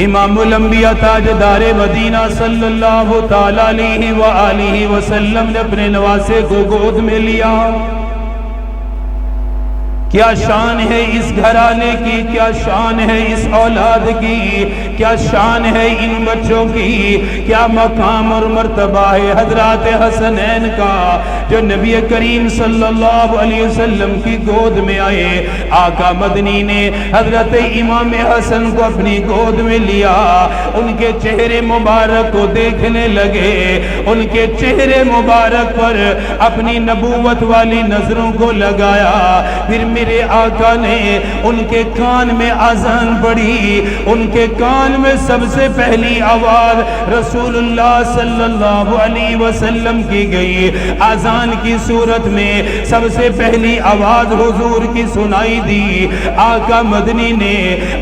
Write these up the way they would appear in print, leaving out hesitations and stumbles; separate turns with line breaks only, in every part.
امام الانبیاء تاجدار مدینہ صلی اللہ تعالی علیہ وآلہ وسلم نے اپنے نواسے کو گود میں لیا۔ کیا شان ہے اس گھرانے کی، کیا شان ہے اس اولاد کی، کیا شان ہے ان بچوں کی، کیا مقام اور مرتبہ ہے حضرات حسنین کا جو نبی کریم صلی اللہ علیہ وسلم کی گود میں آئے۔ آقا مدنی نے حضرت امام حسن کو اپنی گود میں لیا، ان کے چہرے مبارک کو دیکھنے لگے، ان کے چہرے مبارک پر اپنی نبوت والی نظروں کو لگایا۔ پھر میرے آقا نے ان کے کان میں اذان پڑھی، ان کے کان میں سب سے پہلی آواز رسول اللہ صلی اللہ علیہ وسلم کی گئی۔ اذان کی صورت میں سب سے پہلی آواز حضور کی سنائی دی۔ آقا مدنی نے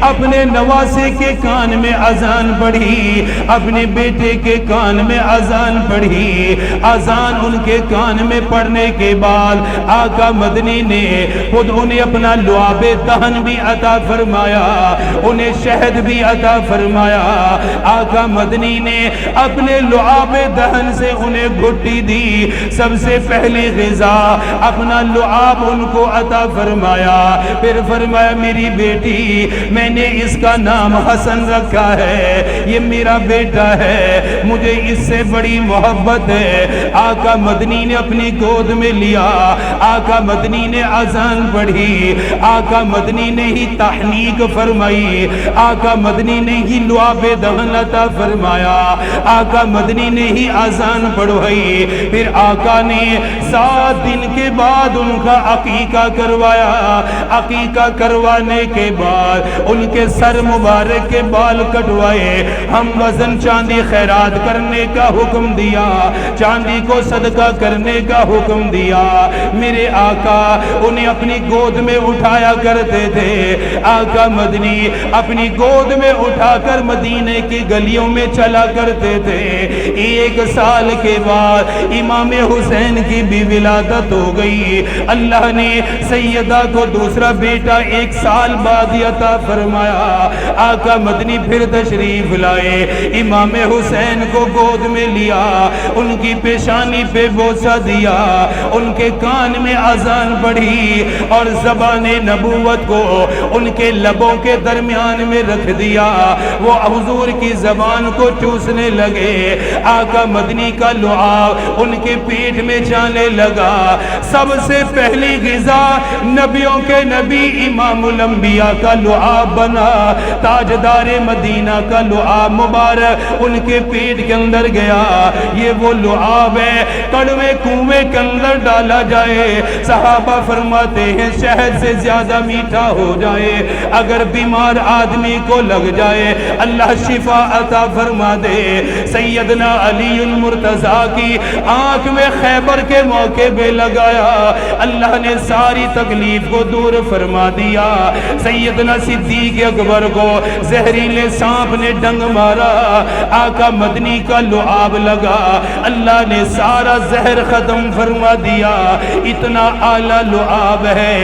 اپنے نواسے کے کان میں اذان پڑھی، اپنے بیٹے کے کان میں اذان پڑھی۔ اذان ان کے کان میں پڑھنے کے بعد آقا مدنی نے خود انہیں اپنا لعاب دہن بھی عطا فرمایا، انہیں شہد بھی عطا فرمایا۔ آقا مدنی نے اپنے لعاب دہن سے انہیں گھٹی دی، سب سے پہلی غذا اپنا لعاب ان کو عطا فرمایا۔ پھر فرمایا میری بیٹی، میں نے اس کا نام حسن رکھا ہے، یہ میرا بیٹا ہے، مجھے اس سے بڑی محبت ہے۔ آقا مدنی نے اپنی گود میں لیا، آقا مدنی نے اذان پڑھی، آقا مدنی نے ہی تحنیک فرمائی، آقا مدنی نے ہی لعاب دہن عطا فرمایا، آقا مدنی نے ہی اذان پڑھوائی۔ پھر آقا نے 7 دن کے بعد ان کا عقیقہ کروایا۔ عقیقہ کروانے کے بعد ان کے سر مبارک کے بال کٹوائے، ہم وزن چاندی خیرات کرنے کا حکم دیا، چاندی کو صدقہ کرنے کا حکم دیا۔ میرے آقا انہیں اپنی گود میں اٹھایا کرتے تھے۔ آقا مدنی اپنی گود میں اٹھا کر مدینے کی گلیوں میں چلا کرتے تھے۔ 1 سال کے بعد امام حسین کی بھی ولادت ہو گئی۔ اللہ نے سیدہ کو دوسرا بیٹا 1 سال بعد عطا فرمایا۔ آقا مدنی پھر تشریف لائے، امام حسین کو گود میں لیا، ان کی پیشانی پہ بوسہ دیا، ان کے کان میں اذان پڑھی اور زبان نبوت کو ان کے لبوں کے درمیان میں رکھ دیا۔ وہ حضور کی زبان کو چوسنے لگے، آقا مدنی کا لعاب ان کے پیٹ میں جانے لگا۔ سب سے پہلی غذا نبیوں کے نبی امام الانبیاء کا لعاب بنا، تاجدار مدینہ کا لعاب مبارک ان کے پیٹ کے اندر گیا۔ یہ وہ لعاب ہے کڑوے کنویں کے اندر ڈالا جائے، صحابہ فرماتے ہیں شہد سے زیادہ میٹھا ہو جائے، اگر بیمار آدمی کو لگ جائے اللہ شفا عطا فرما دے۔ سیدنا علی المرتضیٰ کی آنکھ میں خیبر کے موقع پہ لگایا، اللہ نے ساری تکلیف کو دور فرما دیا۔ سیدنا صدیق اکبر کو زہریلے سانپ نے ڈنگ مارا، آقا مدنی کا لعاب لگا، اللہ نے سارا زہر ختم فرما دیا۔ اتنا اعلیٰ لعاب ہے،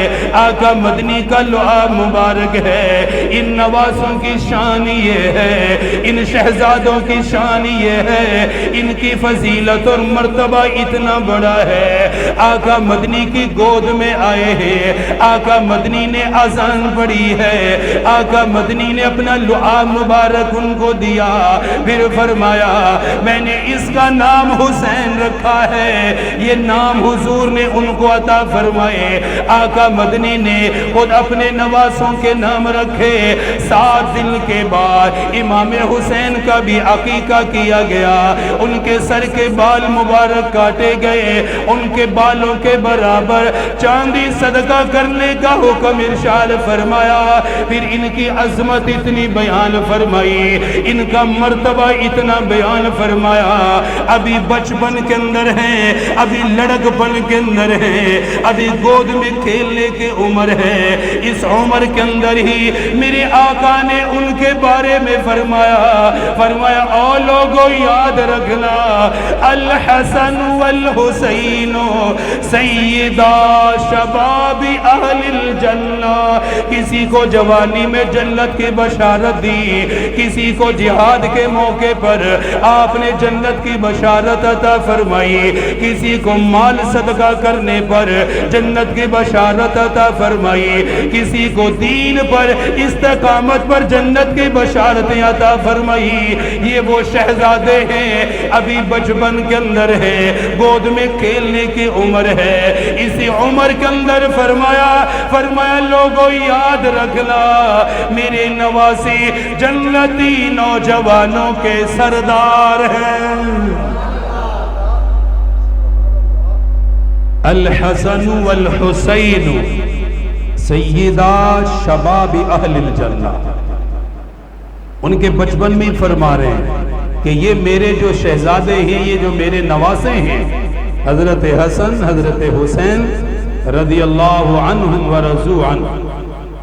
آقا مدنی کا لعاب مبارک ہے۔ ان نواسوں کی شان یہ ہے، ان شہزادوں کی شان یہ ہے، ان کی فضیلت اور مرتبہ اتنا بڑا ہے۔ آقا مدنی کی گود میں آئے ہیں، آقا مدنی نے اذان پڑھی ہے، آقا مدنی نے اپنا لعاب مبارک ان کو دیا۔ پھر فرمایا میں نے اس کا نام حسین رکھا ہے، یہ نام حضور نے ان کو عطا فرمائے۔ آقا مدنی نے خود اپنے نواسوں کے نام رکھے۔ 7 دن کے بعد امام حسین کا بھی عقیقہ کیا گیا، ان کے سر کے بال مبارک کاٹے گئے، ان کے بالوں کے برابر چاندی صدقہ کرنے کا حکم ارشاد فرمایا۔ پھر ان کی عظمت اتنی بیان فرمائی، ان کا مرتبہ اتنا بیان فرمایا۔ ابھی بچپن کے اندر ہیں، ابھی لڑکپن کے اندر ہیں، ابھی گود میں کھیلنے کی عمر ہے، اس عمر کے اندر ہی میرے آقا نے ان کے بارے میں فرمایا او لوگوں یاد رکھنا الحسن والحسین سیدا شباب اہل الجنہ. کسی کو جوانی میں جنت کی بشارت دی, کسی کو جہاد کے موقع پر آپ نے جنت کی بشارت عطا فرمائی, کسی کو مال صدقہ کرنے پر جنت کی بشارت عطا فرمائی, کسی کو دین پر استقامت پر جنت کی بشارتیں عطا فرمائی. یہ وہ شہزادے ہیں, ابھی بچپن کے اندر ہے, گود میں کھیلنے کی عمر ہے, اسی عمر کے اندر فرمایا لوگوں یاد رکھنا میرے نواسی جنتی نوجوانوں کے سردار ہیں. الحسن والحسین سیدہ شباب اہل الجنہ. ان کے بچپن میں فرما رہے ہیں کہ یہ میرے جو شہزادے ہیں, یہ جو میرے نواسے ہیں, حضرت حسن حضرت حسین رضی اللہ عنہم ورضوا عنہ,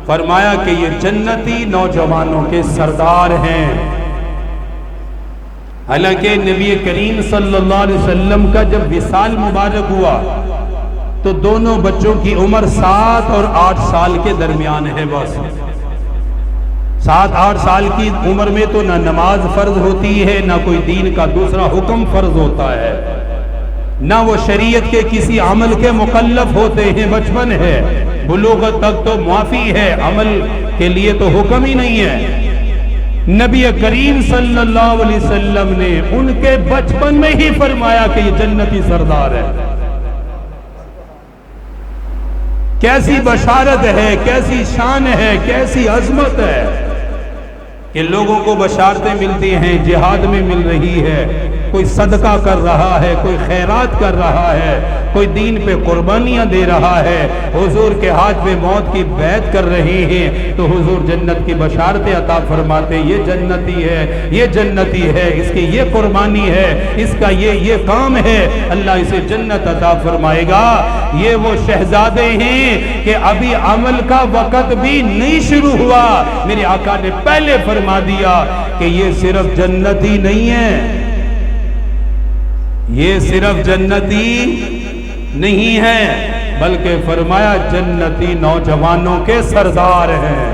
فرمایا کہ یہ جنتی نوجوانوں کے سردار ہیں. حالانکہ نبی کریم صلی اللہ علیہ وسلم کا جب وصال مبارک ہوا تو دونوں بچوں کی عمر 7 اور 8 سال کے درمیان ہے. بس 7-8 سال کی عمر میں تو نہ نماز فرض ہوتی ہے, نہ کوئی دین کا دوسرا حکم فرض ہوتا ہے, نہ وہ شریعت کے کسی عمل کے مکلف ہوتے ہیں. بچپن ہے, بلوغت تک تو معافی ہے, عمل کے لیے تو حکم ہی نہیں ہے. نبی کریم صلی اللہ علیہ وسلم نے ان کے بچپن میں ہی فرمایا کہ یہ جنتی سردار ہے. کیسی بشارت ہے, کیسی شان ہے, کیسی عظمت ہے کہ لوگوں کو بشارتیں ملتی ہیں, جہاد میں مل رہی ہے, کوئی صدقہ کر رہا ہے, کوئی خیرات کر رہا ہے, کوئی دین پہ قربانیاں دے رہا ہے, حضور کے ہاتھ پہ موت کی بیعت کر رہے ہیں, تو حضور جنت کی بشارتیں عطا فرماتے ہیں. یہ جنتی ہے, یہ جنتی ہے, اس کی یہ قربانی ہے, اس کا یہ کام ہے, اللہ اسے جنت عطا فرمائے گا. یہ وہ شہزادے ہیں کہ ابھی عمل کا وقت بھی نہیں شروع ہوا, میرے آقا نے پہلے فرما دیا کہ یہ صرف جنتی نہیں ہے, یہ صرف جنتی نہیں ہے, بلکہ فرمایا جنتی نوجوانوں کے سردار ہیں.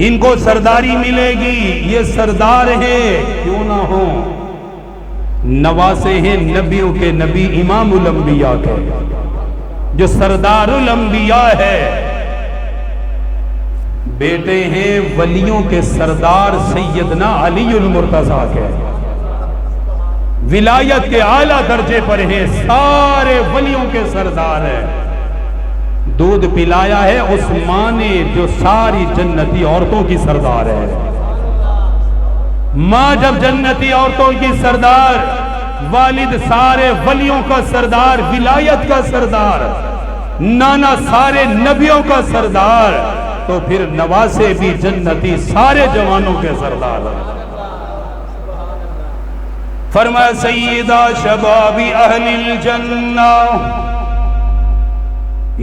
ان کو سرداری ملے گی, یہ سردار ہیں, کیوں نہ ہوں, نواسے ہیں نبیوں کے نبی, امام الانبیاء کے, جو سردار الانبیاء ہے, بیٹے ہیں ولیوں کے سردار سیدنا علی المرتضیٰ کے, ولایت کے اعلیٰ درجے پر ہیں, سارے ولیوں کے سردار ہیں. دودھ پلایا ہے عثمان نے, جو ساری جنتی عورتوں کی سردار ہے. ماں جب جنتی عورتوں کی سردار, والد سارے ولیوں کا سردار, ولایت کا سردار, نانا سارے نبیوں کا سردار, تو پھر نواسے بھی جنتی سارے جوانوں کے سردار ہیں. فرمایا سیدہ شباب اہل الجنہ,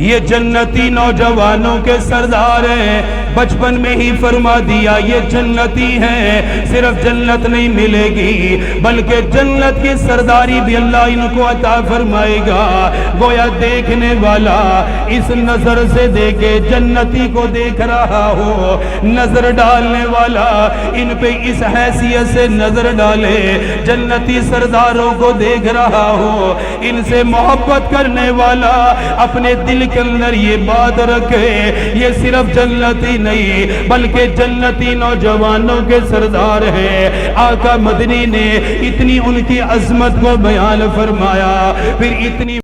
یہ جنتی نوجوانوں کے سردار ہیں. بچپن میں ہی فرما دیا یہ جنتی ہیں. صرف جنت نہیں ملے گی بلکہ جنت کی سرداری بھی اللہ ان کو عطا فرمائے گا. گویا دیکھنے والا اس نظر سے دیکھے, جنتی کو دیکھ رہا ہو, نظر ڈالنے والا ان پہ اس حیثیت سے نظر ڈالے, جنتی سرداروں کو دیکھ رہا ہو, ان سے محبت کرنے والا اپنے دل کے اندر یہ بات رکھے یہ صرف جنتی نہیں بلکہ جنتی نوجوانوں کے سردار ہیں. آقا مدنی نے اتنی ان کی عظمت کو بیان فرمایا, پھر اتنی